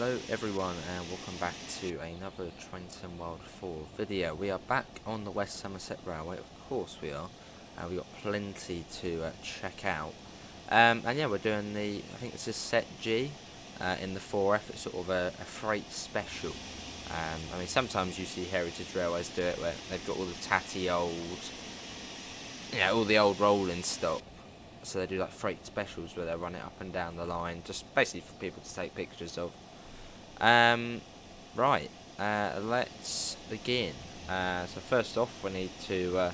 Hello everyone and welcome back to another Trenton World 4 video. We are back on the West Somerset Railway, of course we are. We've got plenty to check out. And yeah, we're doing I think this is set G in the 4F. It's sort of a freight special. I mean, sometimes you see Heritage Railways do it where they've got all the tatty old, all the old rolling stock. So they do like freight specials where they run it up and down the line, just basically for people to take pictures of. Right, let's begin. So first off, we need to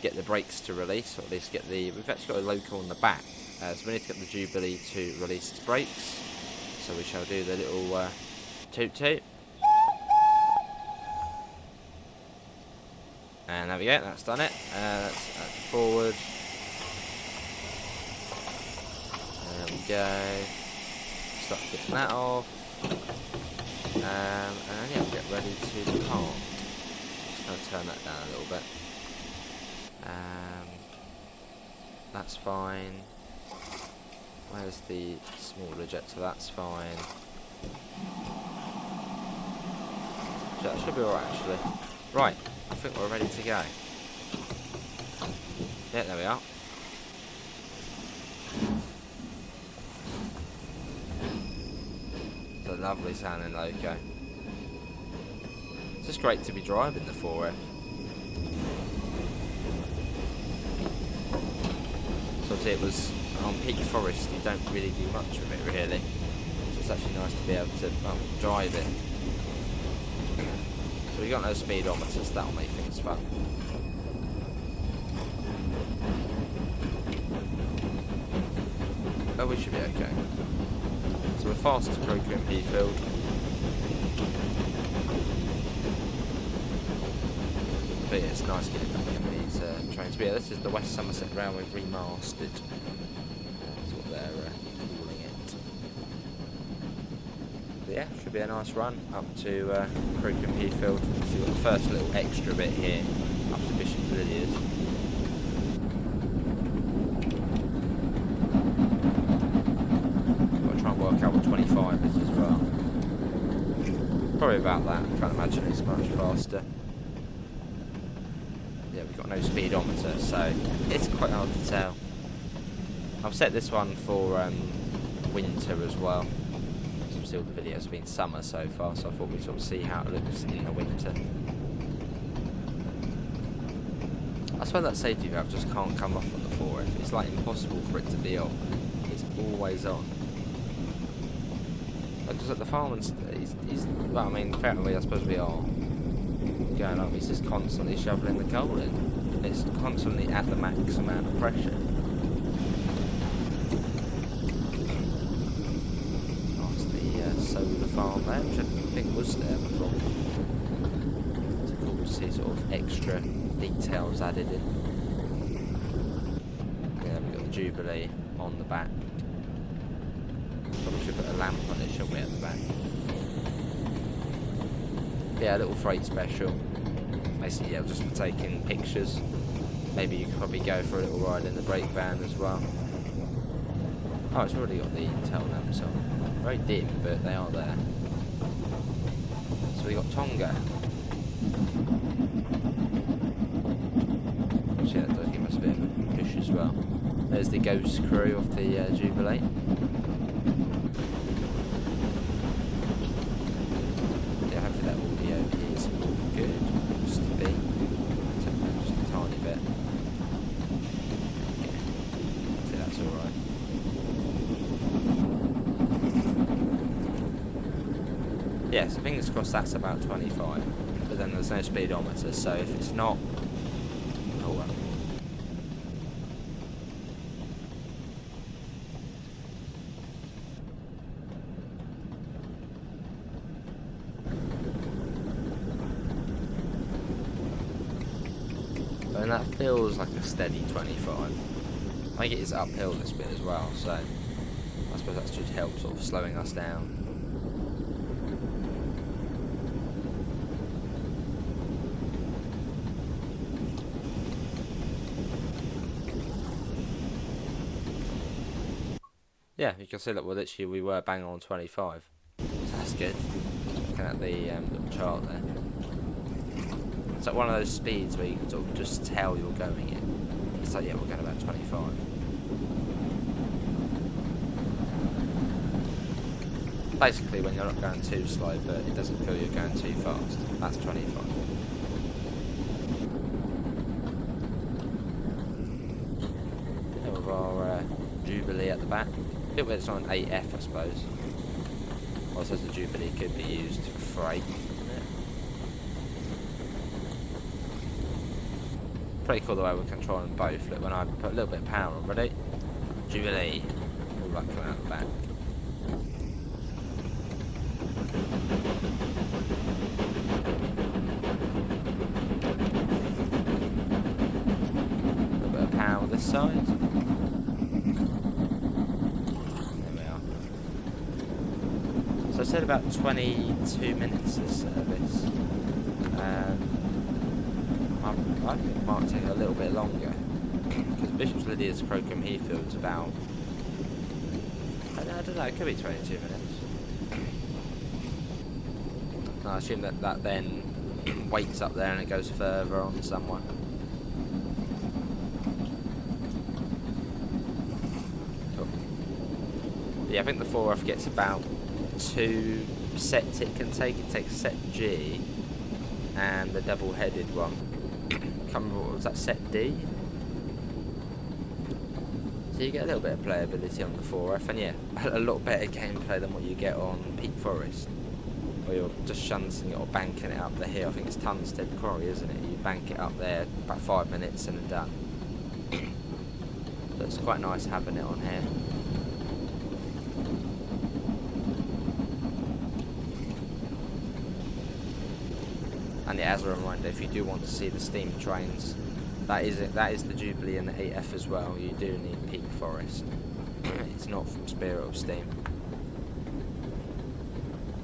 get the brakes to release, or at least get we've actually got a loco on the back, so we need to get the Jubilee to release its brakes. So we shall do the little toot toot. And there we go, that's done it. That's forward. There we go. Start getting that off. And yeah, we'll get ready to depart. Just going to turn that down a little bit. That's fine. Where's the small ejector? That's fine. That should be alright actually. Right, I think we're ready to go. Yeah, there we are. It's a lovely sounding loco. It's just great to be driving the 4F. So obviously it was on peak forest, you don't really do much of it really. So it's actually nice to be able to drive it. So we got no speedometers, that'll make things fun. Oh, we should be okay. So we're fast to Crowcombe Heathfield. But yeah, it's nice getting back in these trains. But yeah, this is the West Somerset Railway Remastered. That's what they're calling it. But yeah, should be a nice run up to Crowcombe Heathfield. So we've got the first little extra bit here, up to Bishop's Lydeard. Work out what 25 is as well. Probably about that. I can't imagine it's much faster. Yeah, we've got no speedometer, so it's quite hard to tell. I've set this one for winter as well. So obviously all the videos have been summer so far, so I thought we'd sort of see how it looks in the winter. I suppose that safety valve just can't come off on the 4F. It's like impossible for it to be on. It's always on. Because at the farmers, well, I mean, apparently I suppose we are going up. He's just constantly shoveling the coal in. It's constantly at the max amount of pressure. That's the solar farm there, which I think was there before. It's cool to see sort of extra details added in. Yeah, we've got the Jubilee on the back. Probably should put a lamp on it, shouldn't we, at the back? Yeah, a little freight special. Basically, yeah, just for taking pictures. Maybe you could probably go for a little ride in the brake van as well. Oh, it's already got the tail lamps on. Very dim, but they are there. So we got Tonga. Actually, that does give us a bit of a push as well. There's the ghost crew of the Jubilee. Yes, fingers crossed that's about 25, but then there's no speedometer, so if it's not, oh well. And that feels like a steady 25. I think it is uphill this bit as well, so I suppose that should help sort of slowing us down. Yeah, you can see that we were bang on 25. So that's good. Looking at the little chart there. It's like one of those speeds where you can sort of just tell you're going in. It's like, yeah, we're going about 25. Basically when you're not going too slow, but it doesn't feel you're going too fast. That's 25. With our Jubilee at the back. A bit weird it's on 8F, I suppose. I suppose the Jubilee could be used for freight. Pretty cool the way we're controlling both. Look, when I put a little bit of power on, ready? Jubilee. All that coming out the back. A little bit of power this side. There we are. So I said about 22 minutes this service. I think it might take a little bit longer because Bishop's Lydeard's Crowcombe Heathfield is about, I don't know, it could be 22 minutes. And I assume that then waits up there and it goes further on somewhere. Cool. Yeah, I think the 4F gets about 2 sets it can take. It takes set G and the double-headed one. Can't remember what was that, set D? So you get a little bit of playability on the 4F, and yeah, a lot better gameplay than what you get on Peak Forest, where you're just shunting it or banking it up the hill. I think it's Tunstead Quarry, isn't it? You bank it up there about 5 minutes and then done. So it's quite nice having it on here. And yeah, as a reminder, if you do want to see the Steam trains, that is it. That is the Jubilee and the 8F as well. You do need Peak Forest. It's not from Spirit of Steam.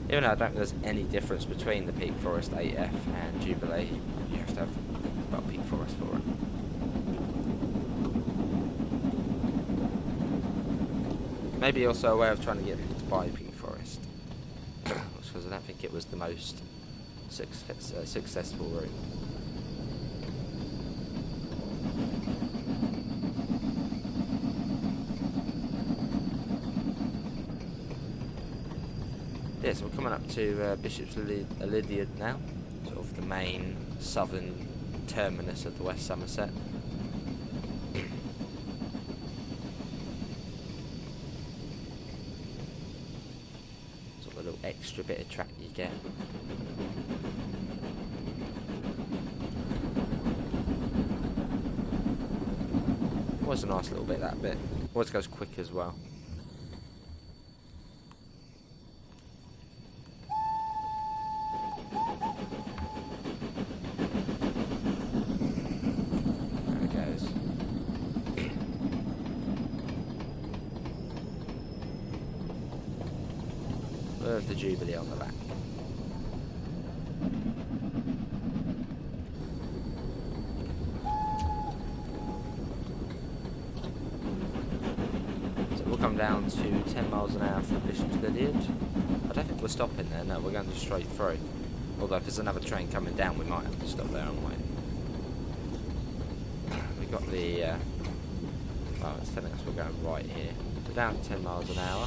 Even though I don't think there's any difference between the Peak Forest 8F and Jubilee, you have to have, well, Peak Forest for it. Maybe also a way of trying to get people to buy Peak Forest, because I don't think it was the most successful route. Yeah, so we're coming up to Bishop's Lydeard now, sort of the main southern terminus of the West Somerset. Sort of a little extra bit of track you get. Always a nice little bit, that bit. Always goes quick as well. There it goes. With the Jubilee on the back. Come down to 10 miles an hour from Bishop's Lydeard. I don't think we're stopping there, no, we're going just straight through. Although if there's another train coming down, we might have to stop there, aren't we? We got the, well, it's telling us we're going right here. We're down to 10 miles an hour.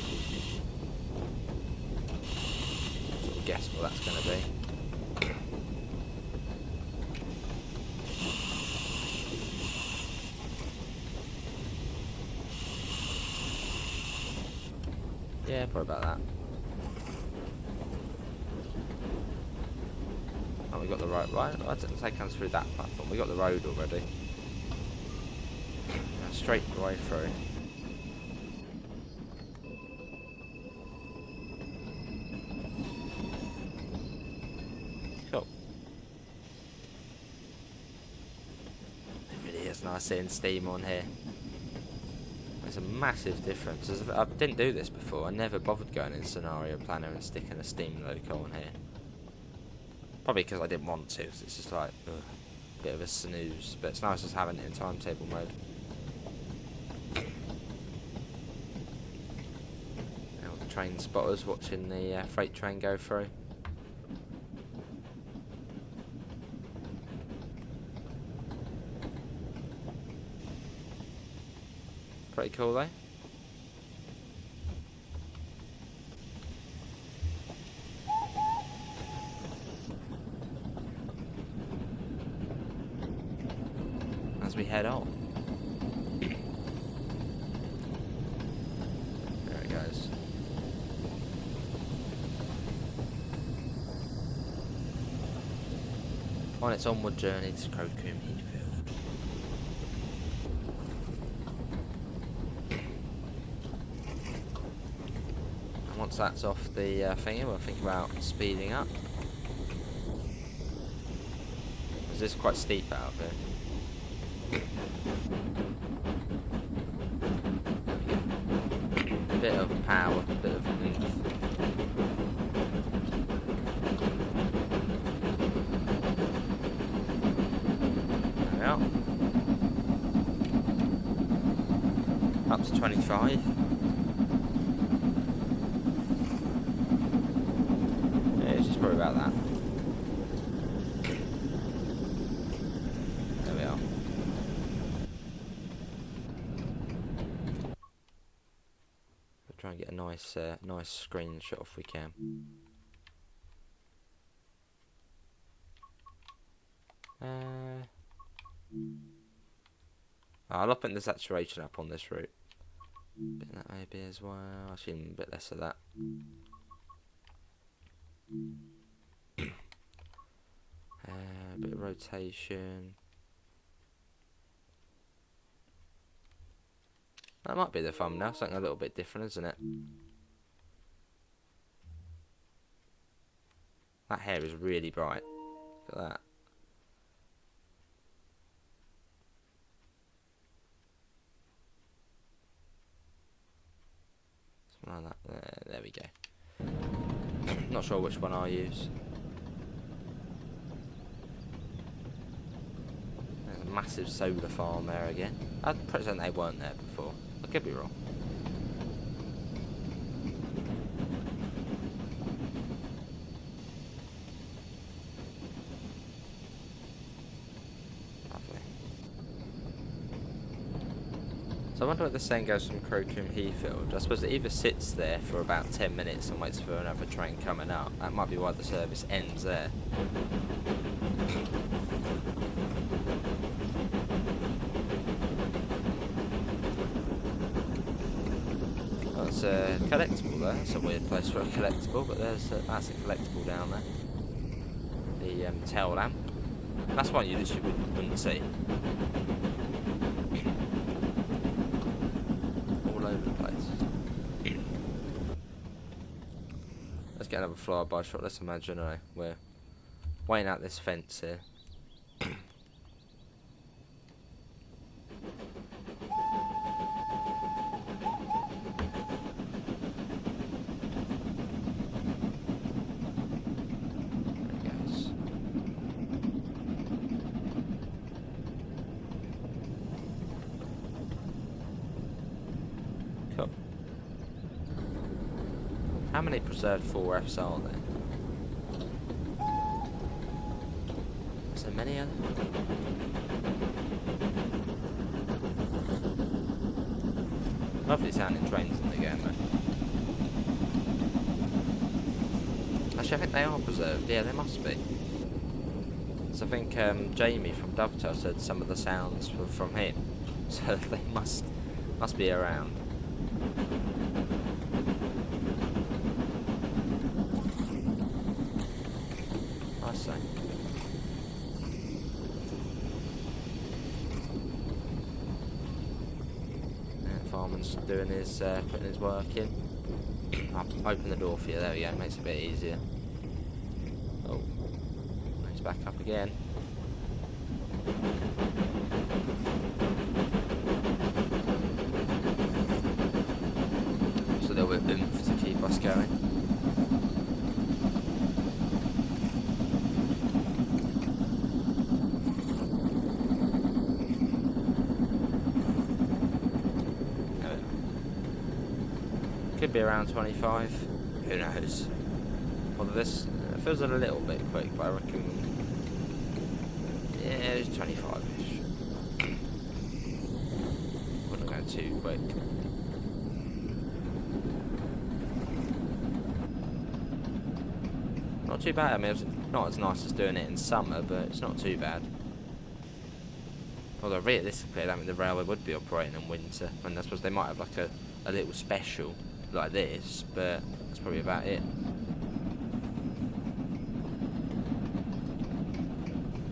Sort of guess what that's going to be. Yeah, probably about that. Oh, we got the road, right? I didn't say it comes through that platform. We got the road already. Straight the way through. Cool. It really is nice seeing Steam on here. There's a massive difference. I didn't do this before. I never bothered going in Scenario Planner and sticking a Steam logo on here. Probably because I didn't want to. Cause it's just like a bit of a snooze. But it's nice just having it in timetable mode. Now the train spotters watching the freight train go through. Pretty cool though. As we head on. There it goes. On its onward journey to Crowcombe Heathfield. And once that's off the thingy, we'll think about speeding up. Because it's quite steep out of here. Bit of power, bit of oomph. There we are. Up to 25. Yeah, it's just probably about that. There we are. Try and get a nice screenshot if we can. I'll up in the saturation up on this route. Bit of that maybe as well. Actually, a bit less of that. A bit of rotation. That might be the thumbnail, something a little bit different, isn't it? That hair is really bright. Look at that. Something like that. There we go. Not sure which one I'll use. There's a massive solar farm there again. I'd pretend they weren't there before. I could be wrong. Lovely. So I wonder where the train goes from Crowcombe Heathfield. I suppose it either sits there for about 10 minutes and waits for another train coming up. That might be why the service ends there. That's a collectible there. That's a weird place for a collectible, but that's a collectible down there. The tail lamp. That's one you literally wouldn't see. All over the place. Let's get another flyby shot. Let's imagine we're weighing out this fence here. Cool. How many preserved 4Fs are there? Is there many of them? Lovely sounding trains in the game though. Actually, I think they are preserved. Yeah, they must be. So I think Jamie from Dovetail said some of the sounds were from him. So they must be around. Nice thing. Farman's doing his putting his work in. I'll open the door for you. There we go. Makes it a bit easier. Oh, he's back up again. Just a little bit of oomph to keep us going. Could be around 25. Who knows? Although this feels a little bit quick, but I reckon, yeah, it's 25-ish. Wouldn't go too quick. Not too bad. I mean, it's not as nice as doing it in summer, but it's not too bad. Although realistically, I don't think the railway would be operating in winter. I mean, I suppose they might have like a little special like this, but that's probably about it.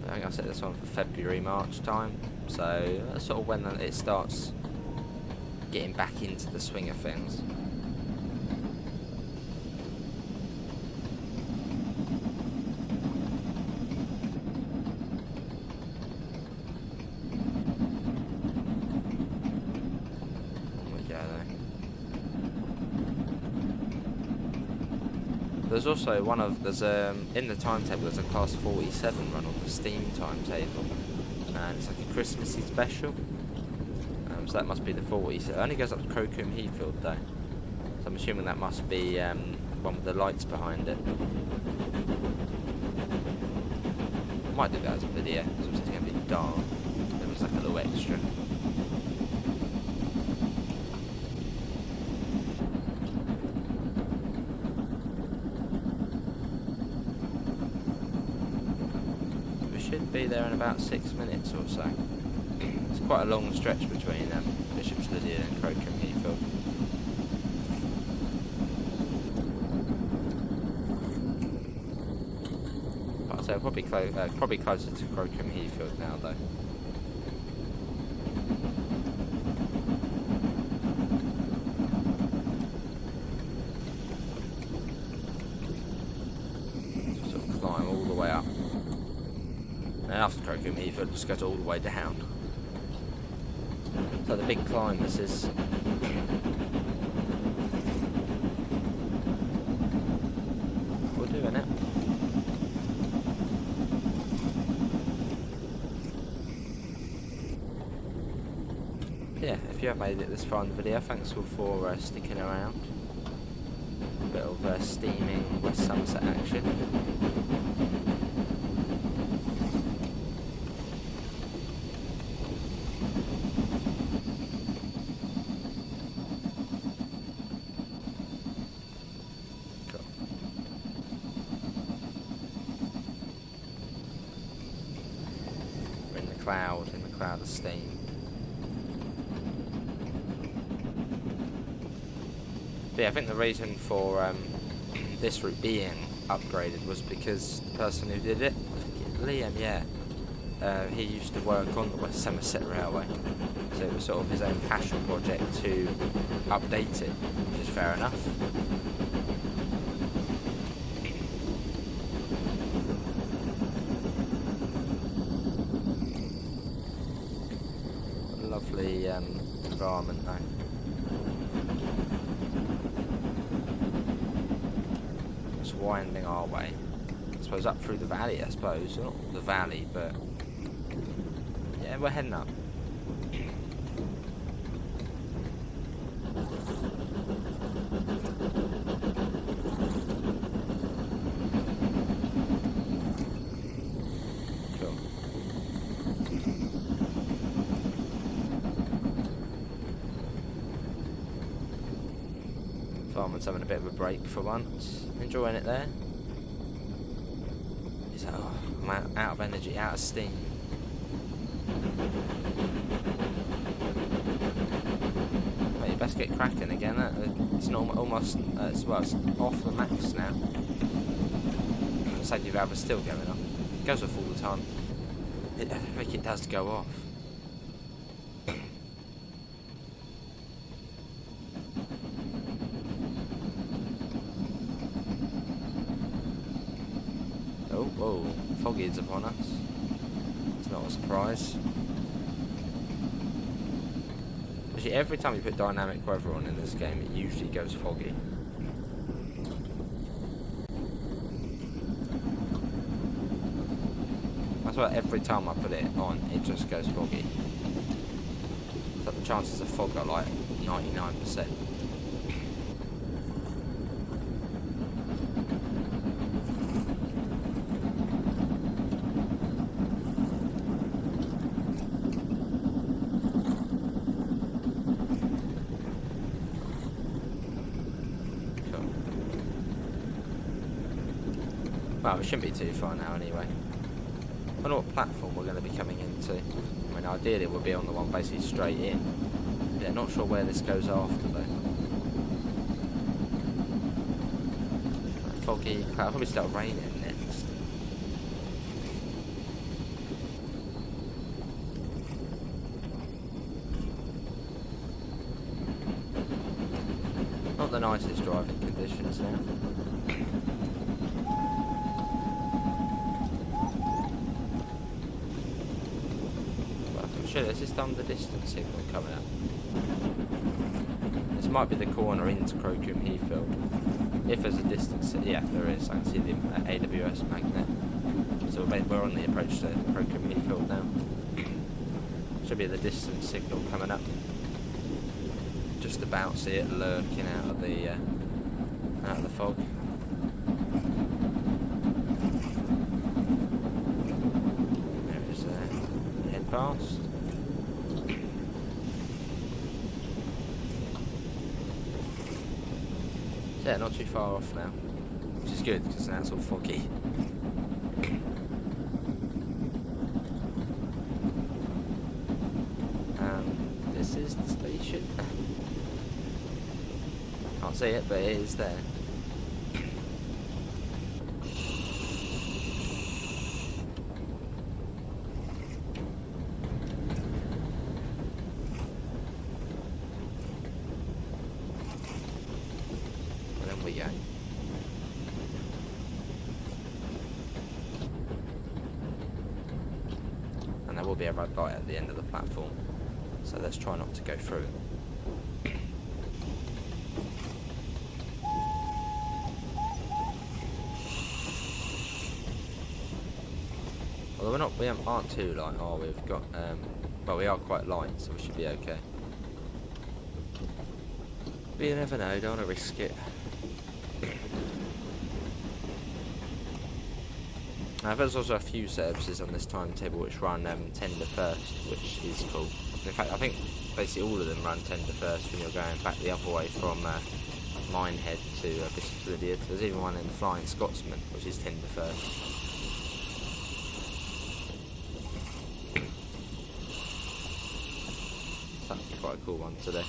I think I set this one for February, March time, so that's sort of when it starts getting back into the swing of things. There's also in the timetable there's a class 47 run on the Steam timetable, and it's like a Christmassy special, so that must be the 40s. It only goes up to Crowcombe Heathfield though, so I'm assuming that must be one with the lights behind it. I might do that as a video, because it's going to be dark. It was like a little extra. Should be there in about 6 minutes or so. It's quite a long stretch between Bishop's Lydeard and Crowcombe Heathfield. But I'd say probably closer to Crowcombe Heathfield now though. Sort of climb all the way up. And after Crowcombe Heathfield, just goes all the way down. So the big climb this is. We're doing it. Yeah, if you have made it this far in the video, thanks for sticking around. A bit of steaming West Somerset action. In the cloud of steam. But yeah, I think the reason for this route being upgraded was because the person who did it, I think Liam, yeah, he used to work on the West Somerset Railway, so it was sort of his own passion project to update it, which is fair enough. Lovely environment though. Just winding our way, I suppose, up through the valley, I suppose. Not the valley, but yeah, we're heading up. Farmer's having a bit of a break for once, enjoying it there. He's like, oh, I'm out of energy, out of steam. Well, you best get cracking again. It's not almost, it's off the max now. The safety valve is still going off. It goes off all the time. I think it does go off. Whoa, foggy is upon us. It's not a surprise. Actually, every time you put dynamic weather on in this game, it usually goes foggy. That's why every time I put it on, it just goes foggy. So the chances of fog are like 99%. Well, it shouldn't be too far now anyway. I wonder what platform we're going to be coming into. I mean, ideally we'll be on the one basically straight in. Yeah, not sure where this goes after though. Foggy cloud. Probably start raining next. Not the nicest driving conditions now. There's just the distance signal coming up. This might be the corner into Crowcombe Heathfield. If there's a distance, yeah, there is. I can see the AWS magnet. So we're on the approach to Crowcombe Heathfield now. Should be the distance signal coming up. Just about see it lurking out of the fog. There it is there. Head past. Yeah, not too far off now, which is good because now it's all foggy. This is the station. Can't see it, but it is there. We go. And there will be a red light at the end of the platform, so let's try not to go through it. Although we aren't too light, are we? We've got well, we are quite light, so we should be okay. But you never know, don't want to risk it. There's also a few services on this timetable which run 10 to 1st, which is cool. In fact, I think basically all of them run 10 to 1st when you're going back the other way from Minehead to Bishop's Lydeard. There's even one in the Flying Scotsman, which is 10 to 1st. That'd be quite a cool one today.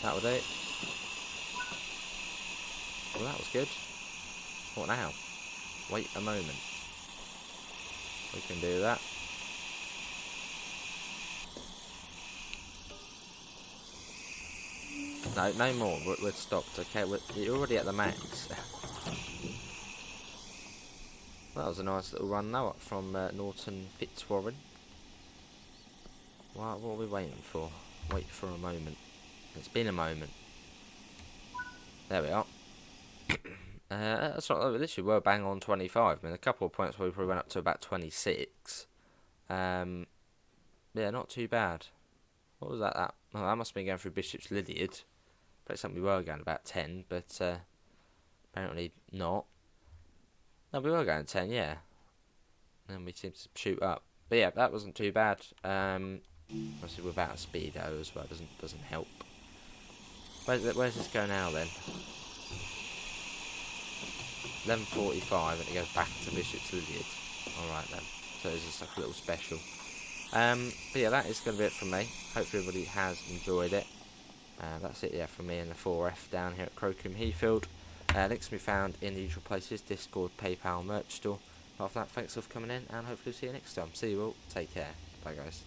That'll do it. Well, that was good. What now? Wait a moment. We can do that. No, no more. We're stopped. Okay, you're already at the max. Well, that was a nice little run now up from Norton Fitzwarrren. What are we waiting for? Wait for a moment. It's been a moment. There we are. That's not literally we're bang on 25. I mean, a couple of points where we probably went up to about 26. Yeah, not too bad. What was that? Oh, that must have been going through Bishop's Lydeard. But it's something we were going about 10, but apparently not. No, we were going 10, yeah. And we seemed to shoot up. But yeah, that wasn't too bad. Obviously without a speedo as well doesn't help. Where's this go now then? 11:45 and it goes back to Bishop's Lydeard. Alright then. So it's just like a little special. But yeah, that is going to be it from me. Hopefully everybody has enjoyed it. That's it, yeah, from me and the 4F down here at Crowcombe Heathfield. Links can be found in the usual places: Discord, PayPal, merch store. After that, thanks for coming in, and hopefully see you next time. See you all. Take care. Bye, guys.